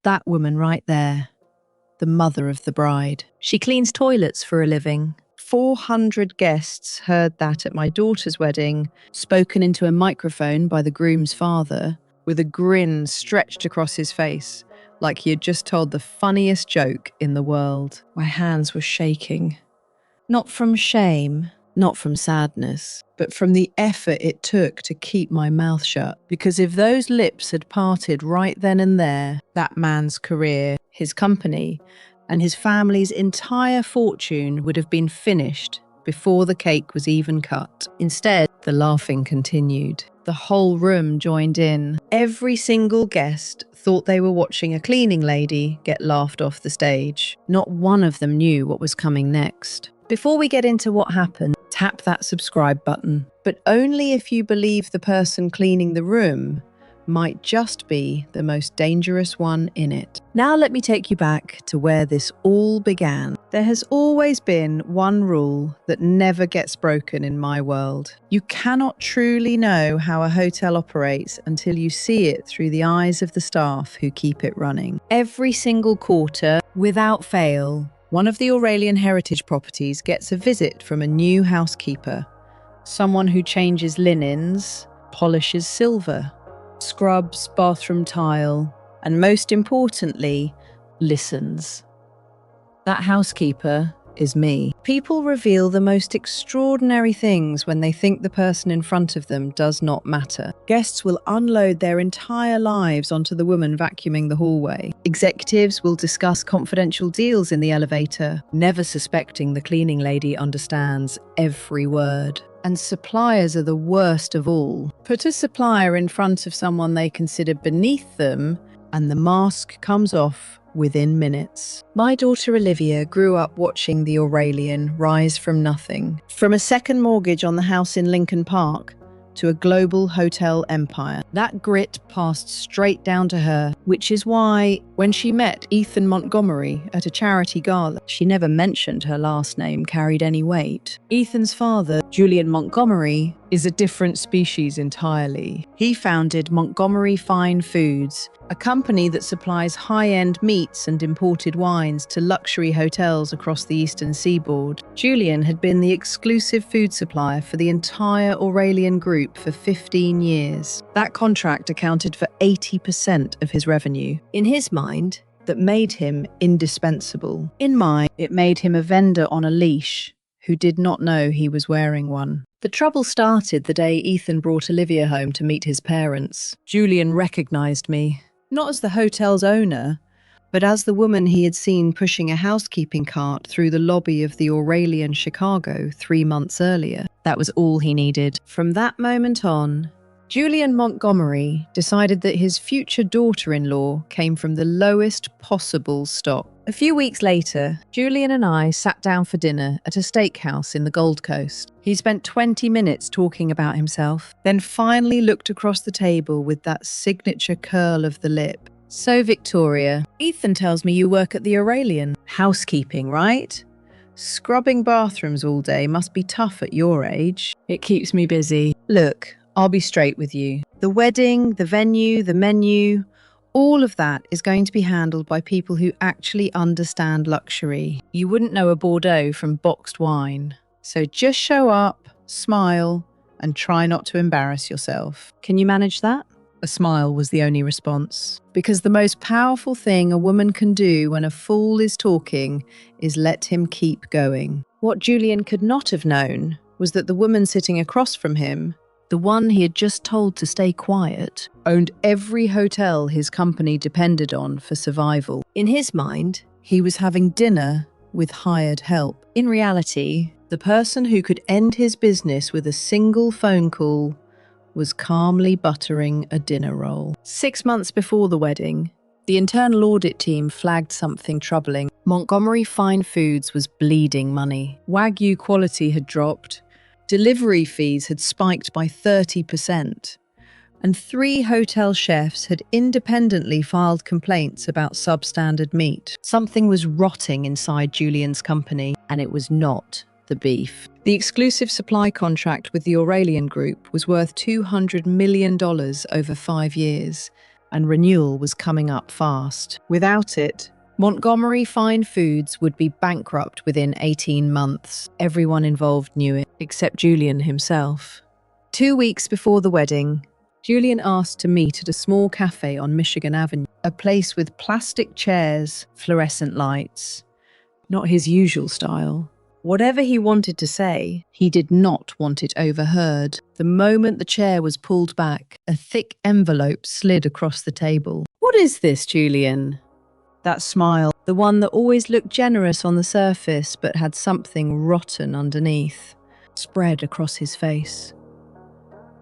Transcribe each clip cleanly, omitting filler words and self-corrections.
That woman right there, the mother of the bride. She cleans toilets for a living. 400 guests heard that at my daughter's wedding, spoken into a microphone by the groom's father, with a grin stretched across his face, like he had just told the funniest joke in the world. My hands were shaking. Not from shame, not from sadness, but from the effort it took to keep my mouth shut. Because if those lips had parted right then and there, that man's career, his company, and his family's entire fortune would have been finished before the cake was even cut. Instead, the laughing continued. The whole room joined in. Every single guest thought they were watching a cleaning lady get laughed off the stage. Not one of them knew what was coming next. Before we get into what happened, tap that subscribe button. But only if you believe the person cleaning the room might just be the most dangerous one in it. Now let me take you back to where this all began. There has always been one rule that never gets broken in my world. You cannot truly know how a hotel operates until you see it through the eyes of the staff who keep it running. Every single quarter, without fail, one of the Aurelian heritage properties gets a visit from a new housekeeper, someone who changes linens, polishes silver, scrubs bathroom tile, and most importantly, listens. That housekeeper is me. People reveal the most extraordinary things when they think the person in front of them does not matter. Guests will unload their entire lives onto the woman vacuuming the hallway. Executives will discuss confidential deals in the elevator, never suspecting the cleaning lady understands every word. And suppliers are the worst of all. Put a supplier in front of someone they consider beneath them, and the mask comes off within minutes. My daughter Olivia grew up watching the Aurelian rise from nothing. From a second mortgage on the house in Lincoln Park to a global hotel empire. That grit passed straight down to her, which is why when she met Ethan Montgomery at a charity gala, she never mentioned her last name carried any weight. Ethan's father, Julian Montgomery, is a different species entirely. He founded Montgomery Fine Foods, a company that supplies high-end meats and imported wines to luxury hotels across the eastern seaboard. Julian had been the exclusive food supplier for the entire Aurelian group for 15 years. That contract accounted for 80% of his revenue. In his mind, that made him indispensable. In mine, it made him a vendor on a leash who did not know he was wearing one. The trouble started the day Ethan brought Olivia home to meet his parents. Julian recognized me, not as the hotel's owner, but as the woman he had seen pushing a housekeeping cart through the lobby of the Aurelian Chicago 3 months earlier. That was all he needed. From that moment on, Julian Montgomery decided that his future daughter-in-law came from the lowest possible stock. A few weeks later, Julian and I sat down for dinner at a steakhouse in the Gold Coast. He spent 20 minutes talking about himself, then finally looked across the table with that signature curl of the lip. So, Victoria, Ethan tells me you work at the Aurelian. Housekeeping, right? Scrubbing bathrooms all day must be tough at your age. It keeps me busy. Look, I'll be straight with you. The wedding, the venue, the menu, all of that is going to be handled by people who actually understand luxury. You wouldn't know a Bordeaux from boxed wine. So just show up, smile, and try not to embarrass yourself. Can you manage that? A smile was the only response. Because the most powerful thing a woman can do when a fool is talking is let him keep going. What Julian could not have known was that the woman sitting across from him, the one he had just told to stay quiet, owned every hotel his company depended on for survival. In his mind, he was having dinner with hired help. In reality, the person who could end his business with a single phone call was calmly buttering a dinner roll. 6 months before the wedding, the internal audit team flagged something troubling. Montgomery Fine Foods was bleeding money. Wagyu quality had dropped. Delivery fees had spiked by 30%, and 3 hotel chefs had independently filed complaints about substandard meat. Something was rotting inside Julian's company, and it was not the beef. The exclusive supply contract with the Aurelian Group was worth $200 million over 5 years, and renewal was coming up fast. Without it, Montgomery Fine Foods would be bankrupt within 18 months. Everyone involved knew it, except Julian himself. 2 weeks before the wedding, Julian asked to meet at a small cafe on Michigan Avenue, a place with plastic chairs, fluorescent lights. Not his usual style. Whatever he wanted to say, he did not want it overheard. The moment the chair was pulled back, a thick envelope slid across the table. "What is this, Julian?" That smile, the one that always looked generous on the surface but had something rotten underneath, spread across his face.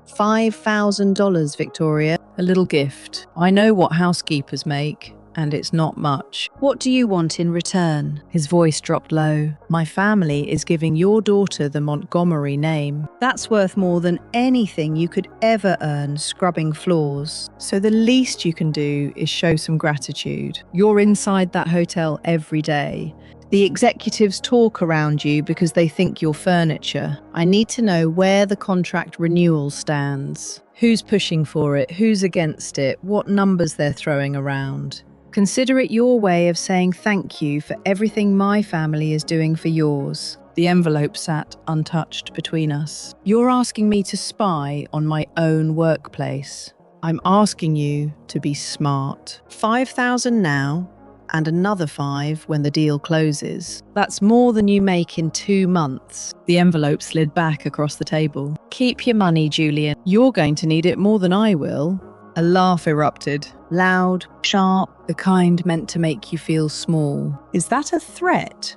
$5,000, Victoria. A little gift. I know what housekeepers make, and it's not much. What do you want in return? His voice dropped low. My family is giving your daughter the Montgomery name. That's worth more than anything you could ever earn scrubbing floors. So the least you can do is show some gratitude. You're inside that hotel every day. The executives talk around you because they think you're furniture. I need to know where the contract renewal stands. Who's pushing for it? Who's against it? What numbers they're throwing around? Consider it your way of saying thank you for everything my family is doing for yours. The envelope sat untouched between us. You're asking me to spy on my own workplace. I'm asking you to be smart. 5,000 now, and another 5 when the deal closes. That's more than you make in 2 months. The envelope slid back across the table. Keep your money, Julian. You're going to need it more than I will. A laugh erupted. Loud, sharp, the kind meant to make you feel small. Is that a threat?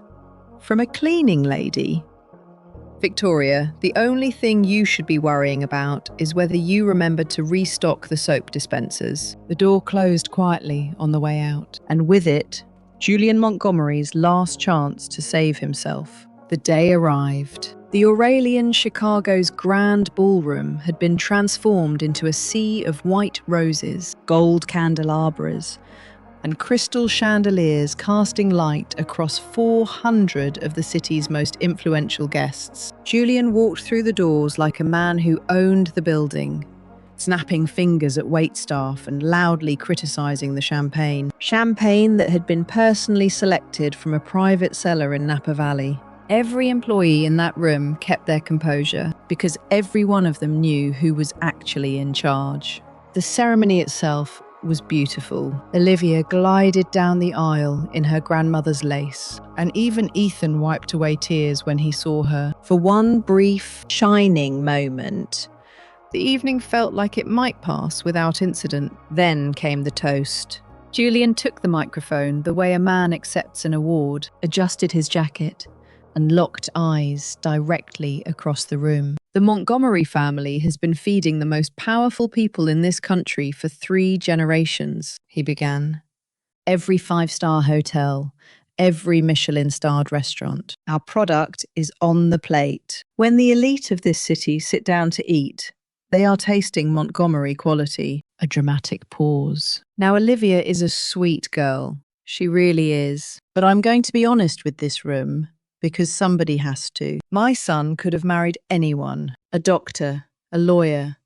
From a cleaning lady? Victoria, the only thing you should be worrying about is whether you remembered to restock the soap dispensers. The door closed quietly on the way out, and with it, Julian Montgomery's last chance to save himself. The day arrived. The Aurelian Chicago's grand ballroom had been transformed into a sea of white roses, gold candelabras, and crystal chandeliers casting light across 400 of the city's most influential guests. Julian walked through the doors like a man who owned the building, snapping fingers at waitstaff and loudly criticizing the champagne. Champagne that had been personally selected from a private cellar in Napa Valley. Every employee in that room kept their composure because every one of them knew who was actually in charge. The ceremony itself was beautiful. Olivia glided down the aisle in her grandmother's lace, and even Ethan wiped away tears when he saw her. For one brief, shining moment, the evening felt like it might pass without incident. Then came the toast. Julian took the microphone the way a man accepts an award, adjusted his jacket, and locked eyes directly across the room. The Montgomery family has been feeding the most powerful people in this country for 3 generations, he began. Every 5-star hotel, every Michelin-starred restaurant. Our product is on the plate. When the elite of this city sit down to eat, they are tasting Montgomery quality. A dramatic pause. Now, Olivia is a sweet girl. She really is. But I'm going to be honest with this room, because somebody has to. My son could have married anyone, a doctor, a lawyer,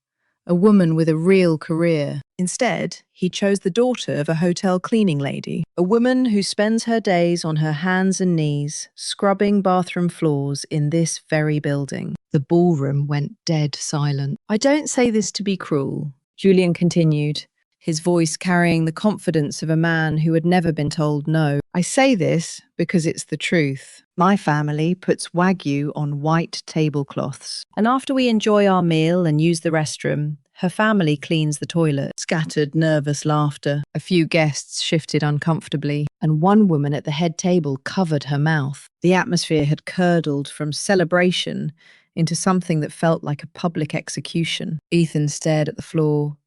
a woman with a real career. Instead, he chose the daughter of a hotel cleaning lady, a woman who spends her days on her hands and knees, scrubbing bathroom floors in this very building. The ballroom went dead silent. I don't say this to be cruel, Julian continued, his voice carrying the confidence of a man who had never been told no. I say this because it's the truth. My family puts Wagyu on white tablecloths, and after we enjoy our meal and use the restroom, her family cleans the toilet. Scattered, nervous laughter. A few guests shifted uncomfortably, and one woman at the head table covered her mouth. The atmosphere had curdled from celebration into something that felt like a public execution. Ethan stared at the floor,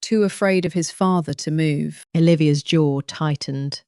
too afraid of his father to move. Olivia's jaw tightened,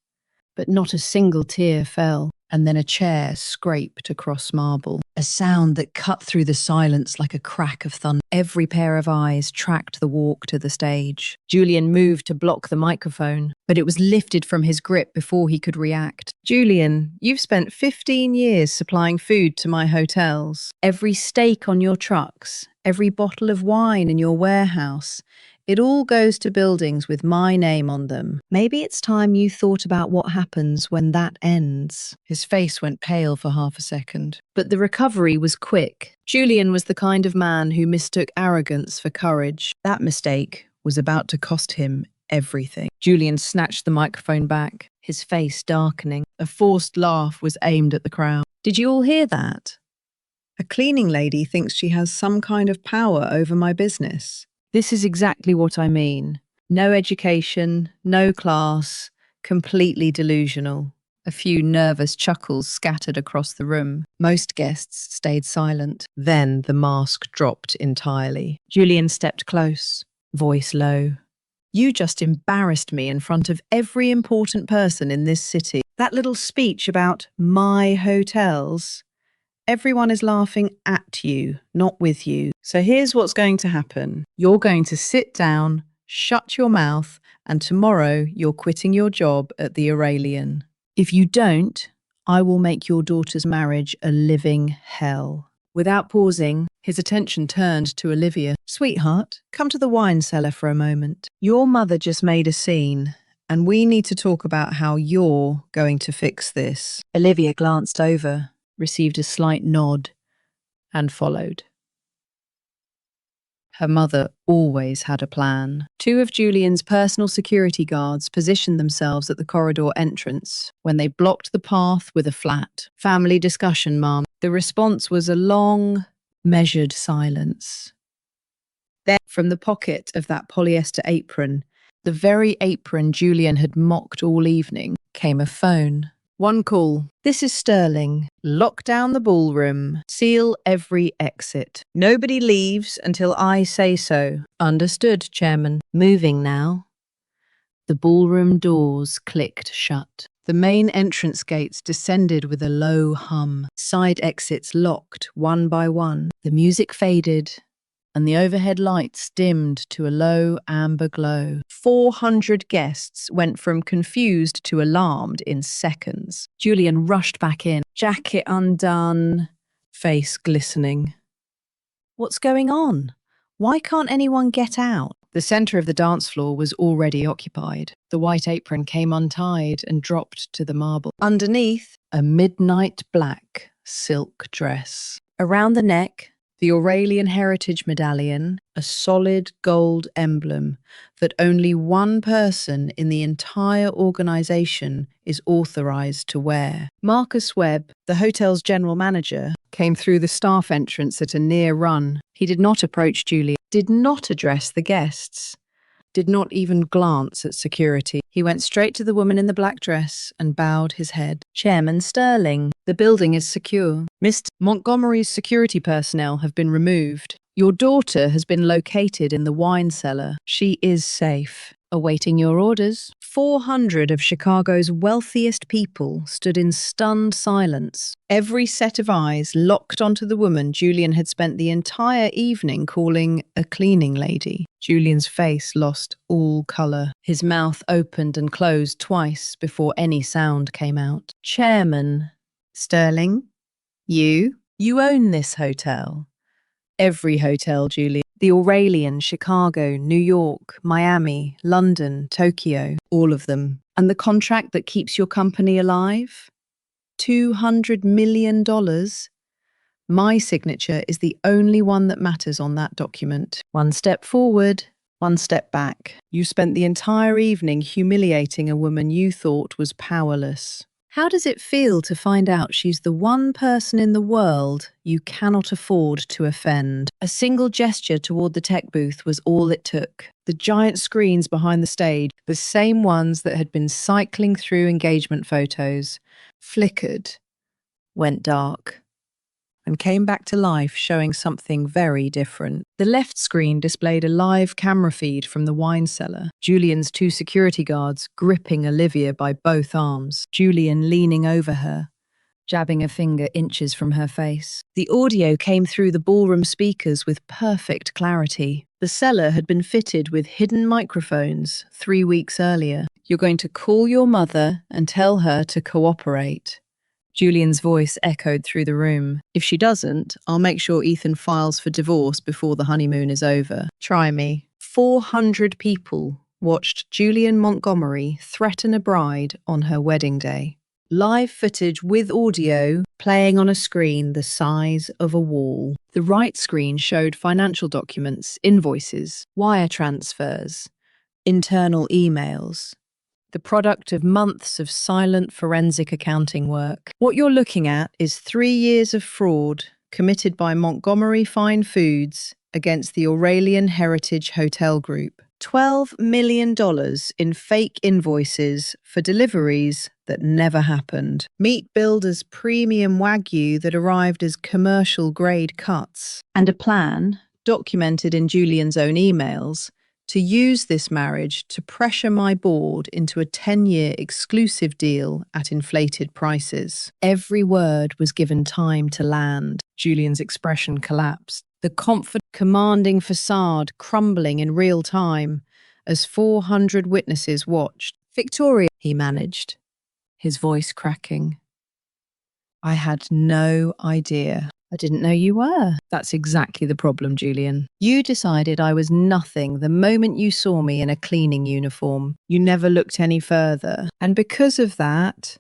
but not a single tear fell. And then a chair scraped across marble, a sound that cut through the silence like a crack of thunder. Every pair of eyes tracked the walk to the stage. Julian moved to block the microphone, but it was lifted from his grip before he could react. Julian, you've spent 15 years supplying food to my hotels. Every steak on your trucks, every bottle of wine in your warehouse, It all goes to buildings with my name on them. Maybe it's time you thought about what happens when that ends." His face went pale for half a second, but the recovery was quick. Julian was the kind of man who mistook arrogance for courage. That mistake was about to cost him everything. Julian snatched the microphone back, his face darkening. A forced laugh was aimed at the crowd. "Did you all hear that? A cleaning lady thinks she has some kind of power over my business. This is exactly what I mean. No education, no class, completely delusional." A few nervous chuckles scattered across the room. Most guests stayed silent. Then the mask dropped entirely. Julian stepped close, voice low. "You just embarrassed me in front of every important person in this city. That little speech about my hotels. Everyone is laughing at you, not with you. So here's what's going to happen. You're going to sit down, shut your mouth, and tomorrow you're quitting your job at the Aurelian. If you don't, I will make your daughter's marriage a living hell." Without pausing, his attention turned to Olivia. "Sweetheart, come to the wine cellar for a moment. Your mother just made a scene, and we need to talk about how you're going to fix this." Olivia glanced over, received a slight nod, and followed. Her mother always had a plan. Two of Julian's personal security guards positioned themselves at the corridor entrance when they blocked the path with a flat "Family discussion, Mom." The response was a long, measured silence. Then, from the pocket of that polyester apron, the very apron Julian had mocked all evening, came a phone. "One call. This is Sterling. Lock down the ballroom. Seal every exit. Nobody leaves until I say so." "Understood, Chairman. Moving now." The ballroom doors clicked shut. The main entrance gates descended with a low hum. Side exits locked one by one. The music faded, and the overhead lights dimmed to a low amber glow. 400 guests went from confused to alarmed in seconds. Julian rushed back in, jacket undone, face glistening. "What's going on? Why can't anyone get out?" The center of the dance floor was already occupied. The white apron came untied and dropped to the marble. Underneath, a midnight black silk dress. Around the neck, the Aurelian Heritage Medallion, a solid gold emblem that only one person in the entire organization is authorized to wear. Marcus Webb, the hotel's general manager, came through the staff entrance at a near run. He did not approach Julia, did not address the guests, did not even glance at security. He went straight to the woman in the black dress and bowed his head. "Chairman Sterling, the building is secure. Mr. Montgomery's security personnel have been removed. Your daughter has been located in the wine cellar. She is safe. Awaiting your orders." 400 of Chicago's wealthiest people stood in stunned silence. Every set of eyes locked onto the woman Julian had spent the entire evening calling a cleaning lady. Julian's face lost all color. His mouth opened and closed twice before any sound came out. "Chairman Sterling, you own this hotel." "Every hotel, Julian. The Aurelian, Chicago, New York, Miami, London, Tokyo, all of them. And the contract that keeps your company alive? $200 million. My signature is the only one that matters on that document. One step forward, one step back. You spent the entire evening humiliating a woman you thought was powerless. How does it feel to find out she's the one person in the world you cannot afford to offend? A single gesture toward the tech booth was all it took. The giant screens behind the stage, the same ones that had been cycling through engagement photos, flickered, went dark, and came back to life showing something very different. The left screen displayed a live camera feed from the wine cellar. Julian's two security guards gripping Olivia by both arms. Julian leaning over her, jabbing a finger inches from her face. The audio came through the ballroom speakers with perfect clarity. The cellar had been fitted with hidden microphones 3 weeks earlier. "You're going to call your mother and tell her to cooperate." Julian's voice echoed through the room. "If she doesn't, I'll make sure Ethan files for divorce before the honeymoon is over. Try me." 400 people watched Julian Montgomery threaten a bride on her wedding day. Live footage with audio playing on a screen the size of a wall. The right screen showed financial documents, invoices, wire transfers, internal emails, the product of months of silent forensic accounting work. What you're looking at is 3 years of fraud committed by Montgomery Fine Foods against the Aurelian Heritage Hotel Group. $12 million in fake invoices for deliveries that never happened. Meat billed as premium Wagyu that arrived as commercial grade cuts. And a plan, documented in Julian's own emails, to use this marriage to pressure my board into a 10-year exclusive deal at inflated prices. Every word was given time to land. Julian's expression collapsed. The confident, commanding facade crumbling in real time as 400 witnesses watched. Victoria, he managed, his voice cracking. I had no idea. I didn't know you were. That's exactly the problem, Julian. You decided I was nothing the moment you saw me in a cleaning uniform. You never looked any further. And because of that,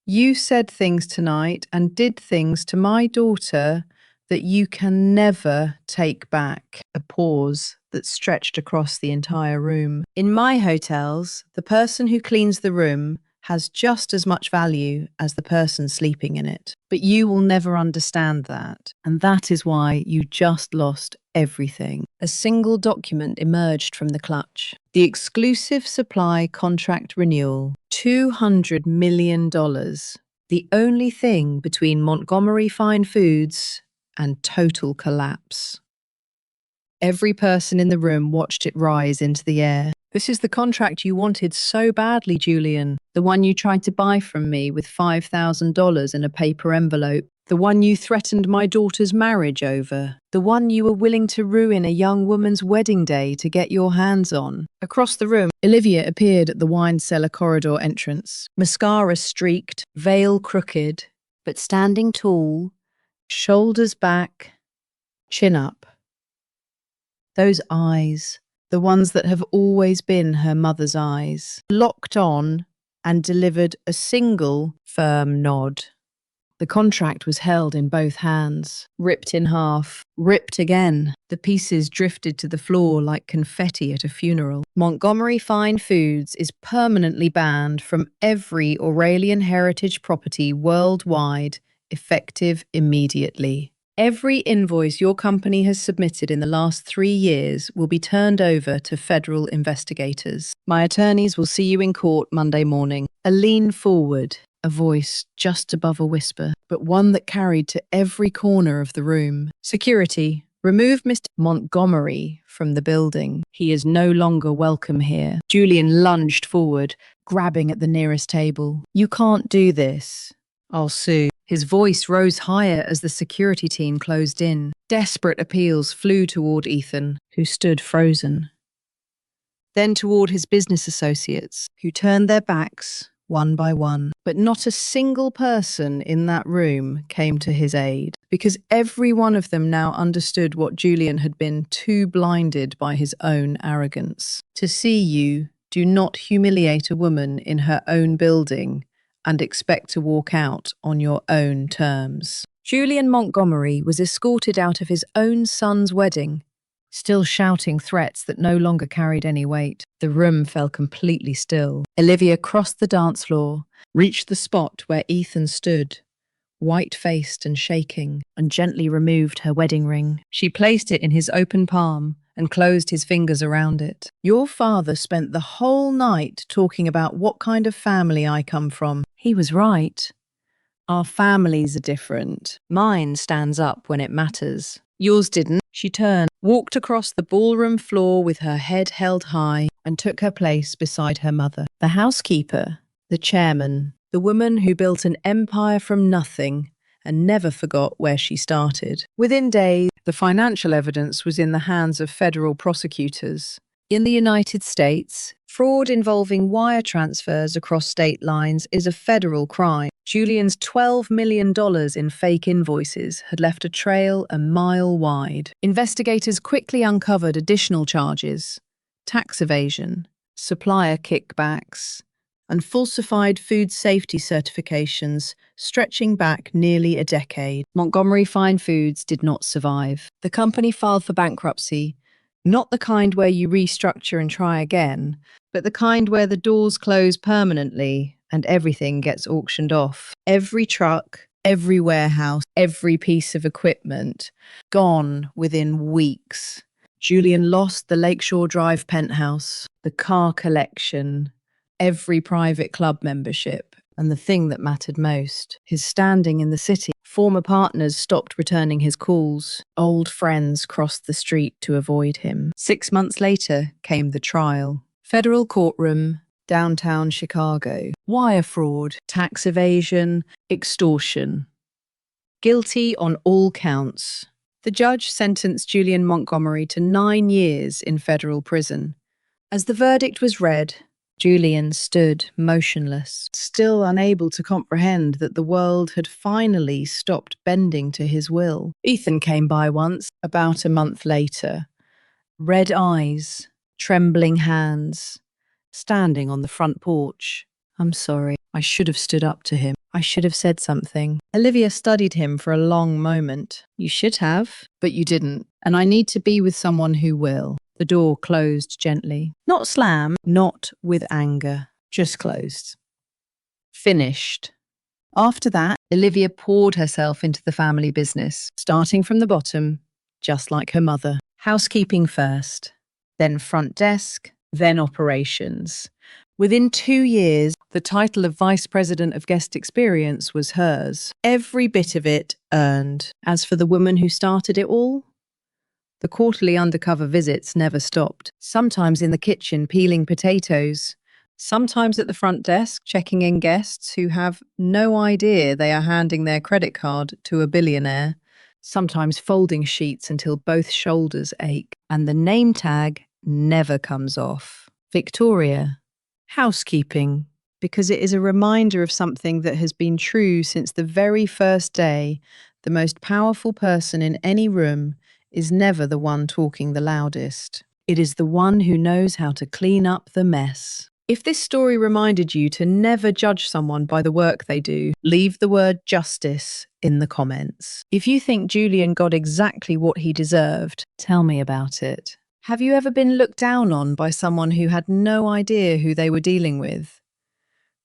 you said things tonight and did things to my daughter that you can never take back. A pause that stretched across the entire room. In my hotels, the person who cleans the room has just as much value as the person sleeping in it. But you will never understand that. And that is why you just lost everything. A single document emerged from the clutch. The exclusive supply contract renewal. $200 million. The only thing between Montgomery Fine Foods and total collapse. Every person in the room watched it rise into the air. This is the contract you wanted so badly, Julian. The one you tried to buy from me with $5,000 in a paper envelope. The one you threatened my daughter's marriage over. The one you were willing to ruin a young woman's wedding day to get your hands on. Across the room, Olivia appeared at the wine cellar corridor entrance. Mascara streaked, veil crooked, but standing tall, shoulders back, chin up. Those eyes, the ones that have always been her mother's eyes, locked on and delivered a single firm nod. The contract was held in both hands, ripped in half, ripped again. The pieces drifted to the floor like confetti at a funeral. Montgomery Fine Foods is permanently banned from every Aurelian heritage property worldwide, effective immediately. Every invoice your company has submitted in the last 3 years will be turned over to federal investigators. My attorneys will see you in court Monday morning. A lean forward, a voice just above a whisper, but one that carried to every corner of the room. Security, remove Mr. Montgomery from the building. He is no longer welcome here. Julian lunged forward, grabbing at the nearest table. You can't do this. I'll sue. His voice rose higher as the security team closed in. Desperate appeals flew toward Ethan, who stood frozen. Then toward his business associates, who turned their backs one by one. But not a single person in that room came to his aid, because every one of them now understood what Julian had been too blinded by his own arrogance. To see you do not humiliate a woman in her own building and expect to walk out on your own terms. Julian Montgomery was escorted out of his own son's wedding, still shouting threats that no longer carried any weight. The room fell completely still. Olivia crossed the dance floor, reached the spot where Ethan stood, white-faced and shaking, and gently removed her wedding ring. She placed it in his open palm and closed his fingers around it. Your father spent the whole night talking about what kind of family I come from. He was right. Our families are different. Mine stands up when it matters. Yours didn't. She turned, walked across the ballroom floor with her head held high, and took her place beside her mother. The housekeeper, the chairman, the woman who built an empire from nothing and never forgot where she started. Within days, the financial evidence was in the hands of federal prosecutors. In the United States, fraud involving wire transfers across state lines is a federal crime. Julian's $12 million in fake invoices had left a trail a mile wide. Investigators quickly uncovered additional charges: tax evasion, supplier kickbacks, and falsified food safety certifications stretching back nearly a decade. Montgomery Fine Foods did not survive. The company filed for bankruptcy, not the kind where you restructure and try again, but the kind where the doors close permanently and everything gets auctioned off. Every truck, every warehouse, every piece of equipment gone within weeks. Julian lost the Lakeshore Drive penthouse, the car collection, every private club membership, and the thing that mattered most, his standing in the city. Former partners stopped returning his calls. Old friends crossed the street to avoid him. 6 months later came the trial. Federal courtroom, downtown Chicago. Wire fraud, tax evasion, extortion. Guilty on all counts. The judge sentenced Julian Montgomery to 9 years in federal prison. As the verdict was read, Julian stood motionless, still unable to comprehend that the world had finally stopped bending to his will. Ethan came by once, about a month later. Red eyes, trembling hands, standing on the front porch. "I'm sorry. I should have stood up to him. I should have said something." Olivia studied him for a long moment. "You should have, but you didn't. And I need to be with someone who will." The door closed gently. Not slam, not with anger, just closed. Finished. After that, Olivia poured herself into the family business, starting from the bottom, just like her mother. Housekeeping first, then front desk, then operations. Within 2 years, the title of Vice President of Guest Experience was hers. Every bit of it earned. As for the woman who started it all, the quarterly undercover visits never stopped. Sometimes in the kitchen peeling potatoes, sometimes at the front desk checking in guests who have no idea they are handing their credit card to a billionaire, sometimes folding sheets until both shoulders ache, and the name tag never comes off. Victoria. Housekeeping, because it is a reminder of something that has been true since the very first day. The most powerful person in any room is never the one talking the loudest. It is the one who knows how to clean up the mess. If this story reminded you to never judge someone by the work they do, leave the word justice in the comments. If you think Julian got exactly what he deserved, tell me about it. Have you ever been looked down on by someone who had no idea who they were dealing with?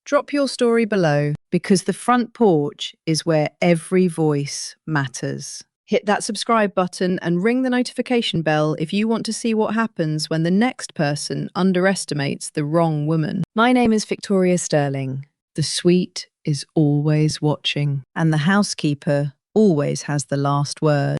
Drop your story below, because the front porch is where every voice matters. Hit that subscribe button and ring the notification bell if you want to see what happens when the next person underestimates the wrong woman. My name is Victoria Sterling. The suite is always watching, and the housekeeper always has the last word.